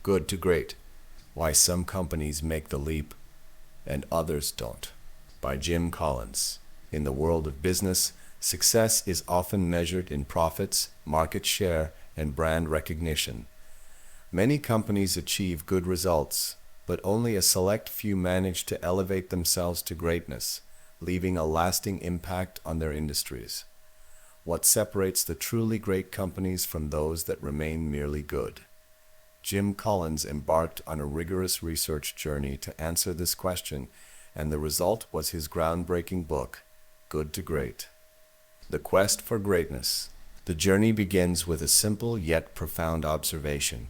Good to Great: Why Some Companies Make the Leap and Others Don't, by Jim Collins. In the world of business, success is often measured in profits, market share, and brand recognition. Many companies achieve good results, but only a select few manage to elevate themselves to greatness, leaving a lasting impact on their industries. What separates the truly great companies from those that remain merely good? Jim Collins embarked on a rigorous research journey to answer this question, and the result was his groundbreaking book, Good to Great: The Quest for Greatness. The journey begins with a simple yet profound observation.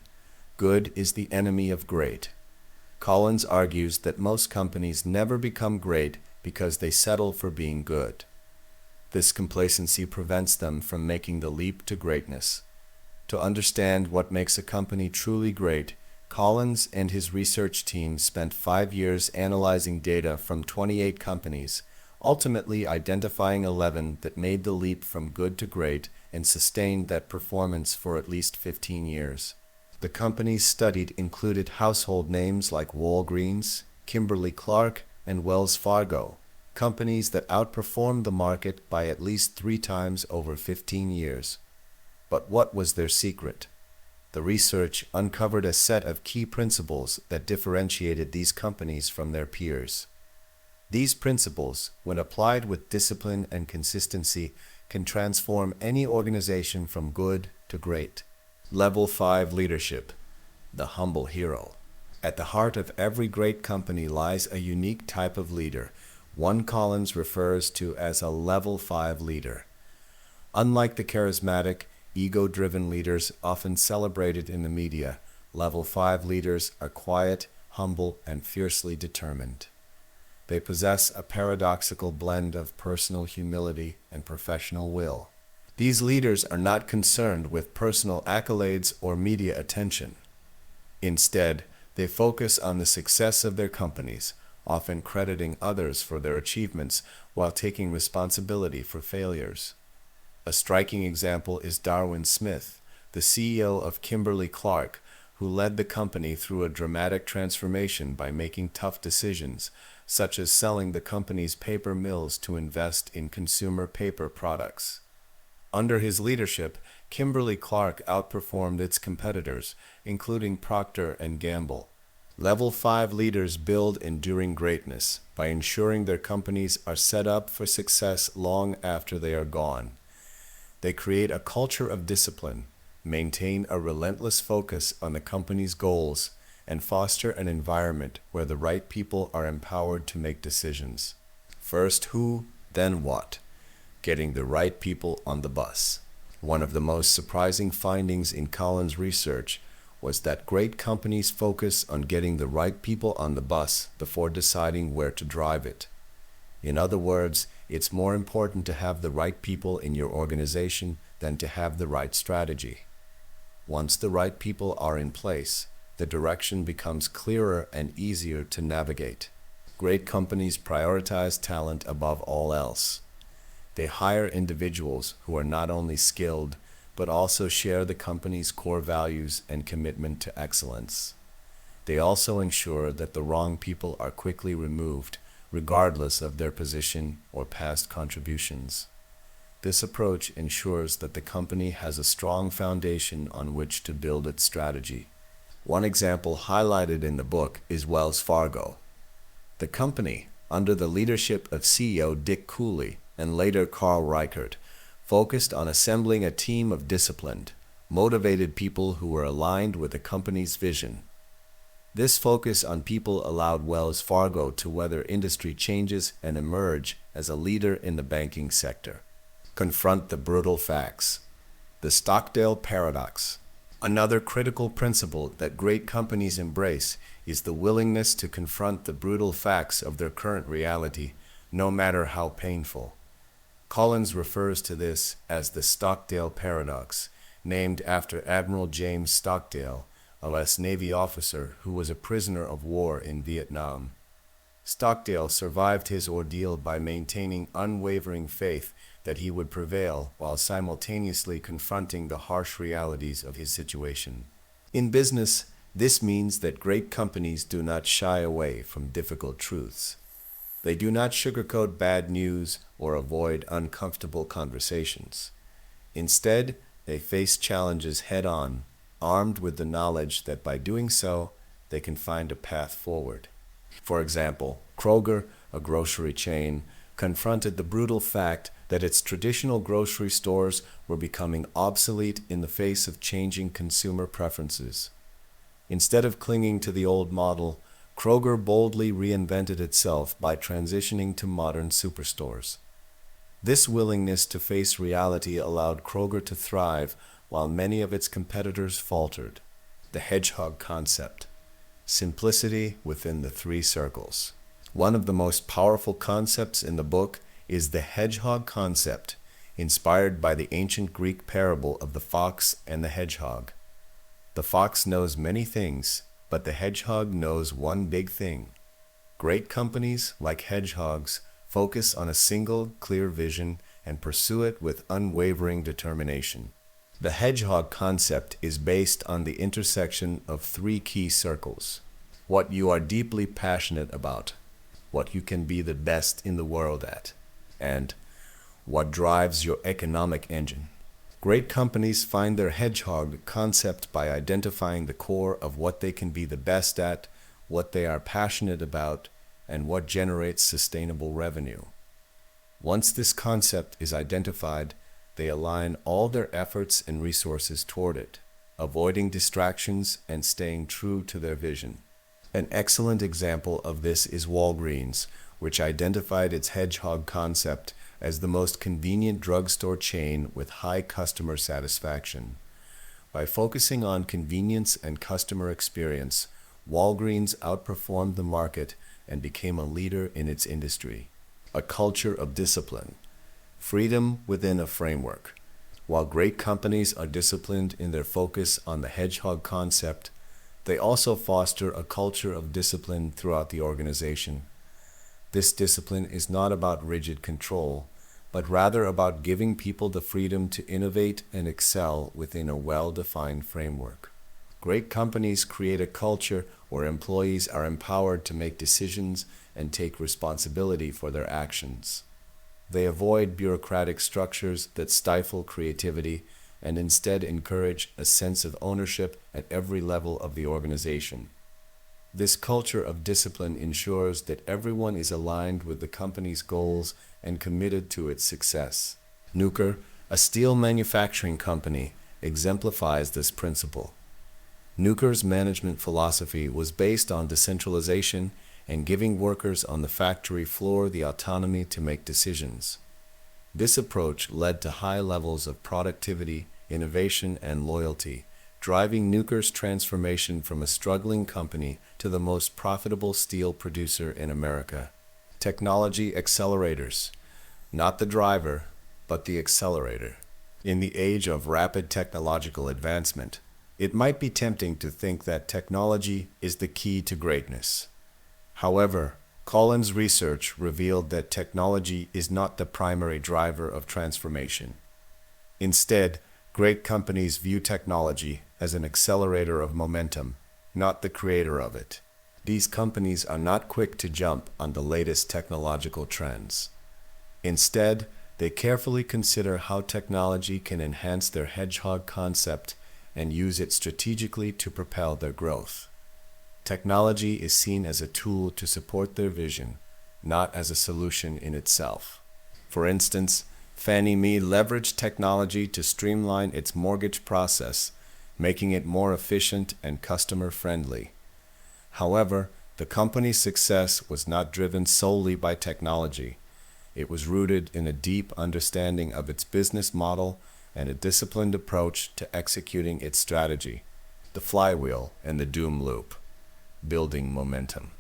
Good is the enemy of great. Collins argues that most companies never become great because they settle for being good. This complacency prevents them from making the leap to greatness. To understand what makes a company truly great, Collins and his research team spent 5 years analyzing data from 28 companies, ultimately identifying 11 that made the leap from good to great and sustained that performance for at least 15 years. The companies studied included household names like Walgreens, Kimberly-Clark, and Wells Fargo, companies that outperformed the market by at least 3 times over 15 years. But what was their secret? The research uncovered a set of key principles that differentiated these companies from their peers. These principles, when applied with discipline and consistency, can transform any organization from good to great. Level 5 Leadership: The Humble Hero. At the heart of every great company lies a unique type of leader, one Collins refers to as a Level 5 leader. Unlike the charismatic, ego-driven leaders often celebrated in the media, Level 5 leaders are quiet, humble, and fiercely determined. They possess a paradoxical blend of personal humility and professional will. These leaders are not concerned with personal accolades or media attention. Instead, they focus on the success of their companies, often crediting others for their achievements while taking responsibility for failures. A striking example is Darwin Smith, the CEO of Kimberly-Clark, who led the company through a dramatic transformation by making tough decisions, such as selling the company's paper mills to invest in consumer paper products. Under his leadership, Kimberly-Clark outperformed its competitors, including Procter & Gamble. Level 5 leaders build enduring greatness by ensuring their companies are set up for success long after they are gone. They create a culture of discipline, maintain a relentless focus on the company's goals, and foster an environment where the right people are empowered to make decisions. First who, then what? Getting the right people on the bus. One of the most surprising findings in Collins' research was that great companies focus on getting the right people on the bus before deciding where to drive it. In other words, it's more important to have the right people in your organization than to have the right strategy. Once the right people are in place, the direction becomes clearer and easier to navigate. Great companies prioritize talent above all else. They hire individuals who are not only skilled, but also share the company's core values and commitment to excellence. They also ensure that the wrong people are quickly removed, regardless of their position or past contributions. This approach ensures that the company has a strong foundation on which to build its strategy. One example highlighted in the book is Wells Fargo. The company, under the leadership of CEO Dick Cooley and later Carl Reichert, focused on assembling a team of disciplined, motivated people who were aligned with the company's vision. This focus on people allowed Wells Fargo to weather industry changes and emerge as a leader in the banking sector. Confront the brutal facts. The Stockdale Paradox. Another critical principle that great companies embrace is the willingness to confront the brutal facts of their current reality, no matter how painful. Collins refers to this as the Stockdale Paradox, named after Admiral James Stockdale, a U.S. Navy officer who was a prisoner of war in Vietnam. Stockdale survived his ordeal by maintaining unwavering faith that he would prevail while simultaneously confronting the harsh realities of his situation. In business, This means that great companies do not shy away from difficult truths. They do not sugarcoat bad news or avoid uncomfortable conversations. Instead, they face challenges head-on, armed with the knowledge that by doing so, they can find a path forward. For example, Kroger, a grocery chain, confronted the brutal fact that its traditional grocery stores were becoming obsolete in the face of changing consumer preferences. Instead of clinging to the old model, Kroger boldly reinvented itself by transitioning to modern superstores. This willingness to face reality allowed Kroger to thrive while many of its competitors faltered. The hedgehog concept. Simplicity within the three circles. One of the most powerful concepts in the book is the hedgehog concept, inspired by the ancient Greek parable of the fox and the hedgehog. The fox knows many things, but the hedgehog knows one big thing. Great companies, like hedgehogs, focus on a single, clear vision and pursue it with unwavering determination. The hedgehog concept is based on the intersection of three key circles: what you are deeply passionate about, what you can be the best in the world at, and what drives your economic engine. Great companies find their hedgehog concept by identifying the core of what they can be the best at, what they are passionate about, and what generates sustainable revenue. Once this concept is identified, they align all their efforts and resources toward it, avoiding distractions and staying true to their vision. An excellent example of this is Walgreens, which identified its hedgehog concept as the most convenient drugstore chain with high customer satisfaction. By focusing on convenience and customer experience, Walgreens outperformed the market and became a leader in its industry. A culture of discipline. Freedom within a framework. While great companies are disciplined in their focus on the hedgehog concept, they also foster a culture of discipline throughout the organization. This discipline is not about rigid control, but rather about giving people the freedom to innovate and excel within a well-defined framework. Great companies create a culture where employees are empowered to make decisions and take responsibility for their actions. They avoid bureaucratic structures that stifle creativity and instead encourage a sense of ownership at every level of the organization. This culture of discipline ensures that everyone is aligned with the company's goals and committed to its success. Nucor, a steel manufacturing company, exemplifies this principle. Nucor's management philosophy was based on decentralization and giving workers on the factory floor the autonomy to make decisions. This approach led to high levels of productivity, innovation, and loyalty, driving Nucor's transformation from a struggling company to the most profitable steel producer in America. Technology accelerators. Not the driver, but the accelerator. In the age of rapid technological advancement, it might be tempting to think that technology is the key to greatness. However, Collins' research revealed that technology is not the primary driver of transformation. Instead, great companies view technology as an accelerator of momentum, not the creator of it. These companies are not quick to jump on the latest technological trends. Instead, they carefully consider how technology can enhance their hedgehog concept and use it strategically to propel their growth. Technology is seen as a tool to support their vision, not as a solution in itself. For instance, Fannie Mae leveraged technology to streamline its mortgage process, making it more efficient and customer-friendly. However, the company's success was not driven solely by technology. It was rooted in a deep understanding of its business model and a disciplined approach to executing its strategy. The flywheel and the doom loop. Building momentum.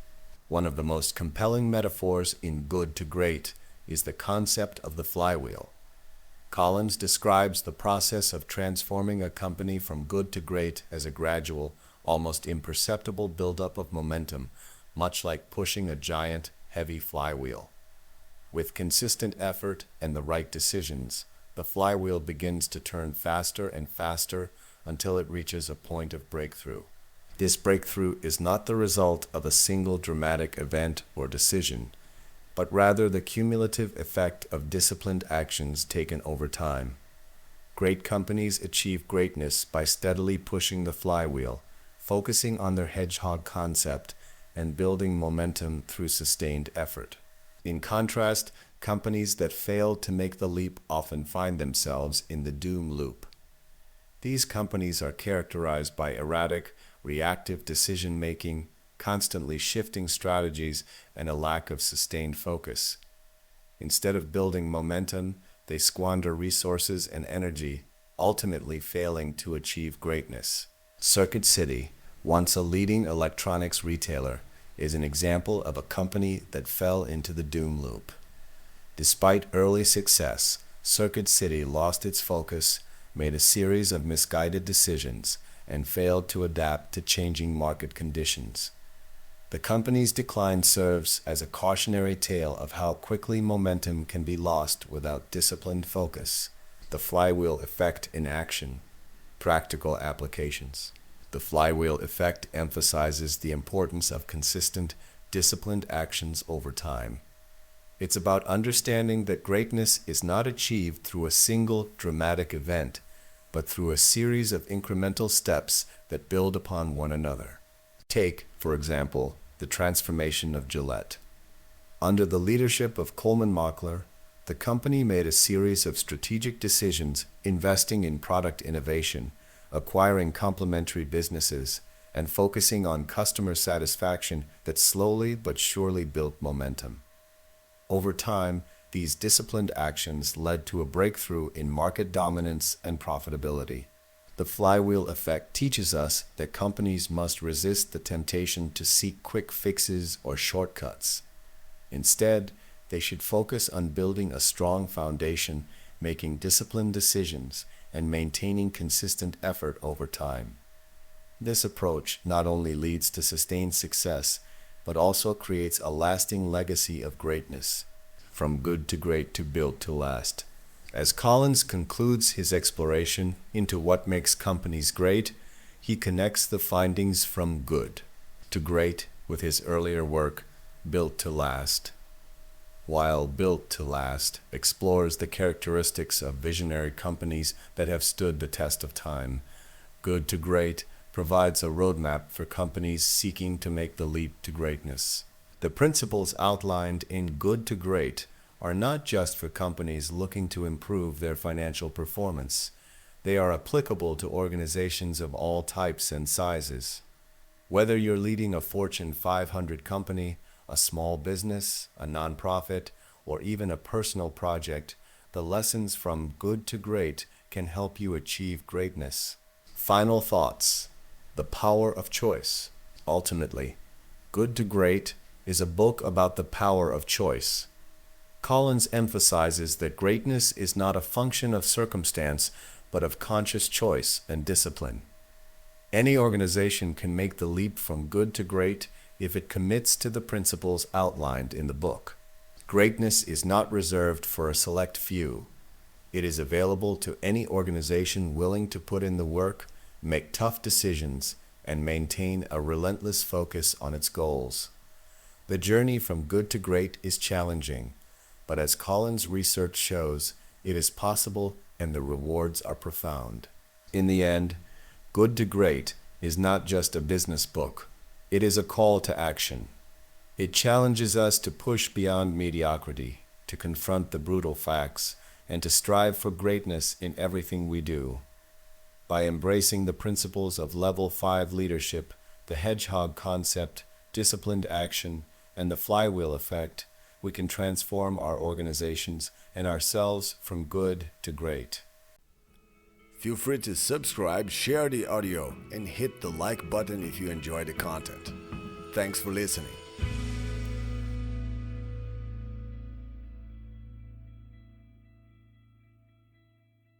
One of the most compelling metaphors in Good to Great is the concept of the flywheel. Collins describes the process of transforming a company from good to great as a gradual, almost imperceptible buildup of momentum, much like pushing a giant, heavy flywheel. With consistent effort and the right decisions, the flywheel begins to turn faster and faster until it reaches a point of breakthrough. This breakthrough is not the result of a single dramatic event or decision, but rather the cumulative effect of disciplined actions taken over time. Great companies achieve greatness by steadily pushing the flywheel, focusing on their hedgehog concept, and building momentum through sustained effort. In contrast, companies that fail to make the leap often find themselves in the doom loop. These companies are characterized by erratic, reactive decision-making, constantly shifting strategies, and a lack of sustained focus. Instead of building momentum, they squander resources and energy, ultimately failing to achieve greatness. Circuit City, once a leading electronics retailer, is an example of a company that fell into the doom loop. Despite early success, Circuit City lost its focus, made a series of misguided decisions, and failed to adapt to changing market conditions. The company's decline serves as a cautionary tale of how quickly momentum can be lost without disciplined focus. The flywheel effect in action. Practical applications. The flywheel effect emphasizes the importance of consistent, disciplined actions over time. It's about understanding that greatness is not achieved through a single dramatic event, but through a series of incremental steps that build upon one another. Take, for example, the transformation of Gillette. Under the leadership of Coleman Mockler, the company made a series of strategic decisions, investing in product innovation, acquiring complementary businesses, and focusing on customer satisfaction that slowly but surely built momentum. Over time, these disciplined actions led to a breakthrough in market dominance and profitability. The flywheel effect teaches us that companies must resist the temptation to seek quick fixes or shortcuts. Instead, they should focus on building a strong foundation, making disciplined decisions, and maintaining consistent effort over time. This approach not only leads to sustained success, but also creates a lasting legacy of greatness, from good to great to built to last. As Collins concludes his exploration into what makes companies great, he connects the findings from good to great with his earlier work, Built to Last. While Built to Last explores the characteristics of visionary companies that have stood the test of time, Good to Great provides a roadmap for companies seeking to make the leap to greatness. The principles outlined in Good to Great are not just for companies looking to improve their financial performance. They are applicable to organizations of all types and sizes. Whether you're leading a Fortune 500 company, a small business, a nonprofit, or even a personal project, the lessons from Good to Great can help you achieve greatness. Final thoughts. The power of choice. Ultimately, Good to Great is a book about the power of choice. Collins emphasizes that greatness is not a function of circumstance, but of conscious choice and discipline. Any organization can make the leap from good to great if it commits to the principles outlined in the book. Greatness is not reserved for a select few. It is available to any organization willing to put in the work, make tough decisions, and maintain a relentless focus on its goals. The journey from good to great is challenging, but as Collins' research shows, it is possible and the rewards are profound. In the end, Good to Great is not just a business book. It is a call to action. It challenges us to push beyond mediocrity, to confront the brutal facts, and to strive for greatness in everything we do. By embracing the principles of Level 5 leadership, the hedgehog concept, disciplined action, and the flywheel effect, we can transform our organizations and ourselves from good to great. Feel free to subscribe, share the audio, and hit the like button if you enjoy the content. Thanks for listening.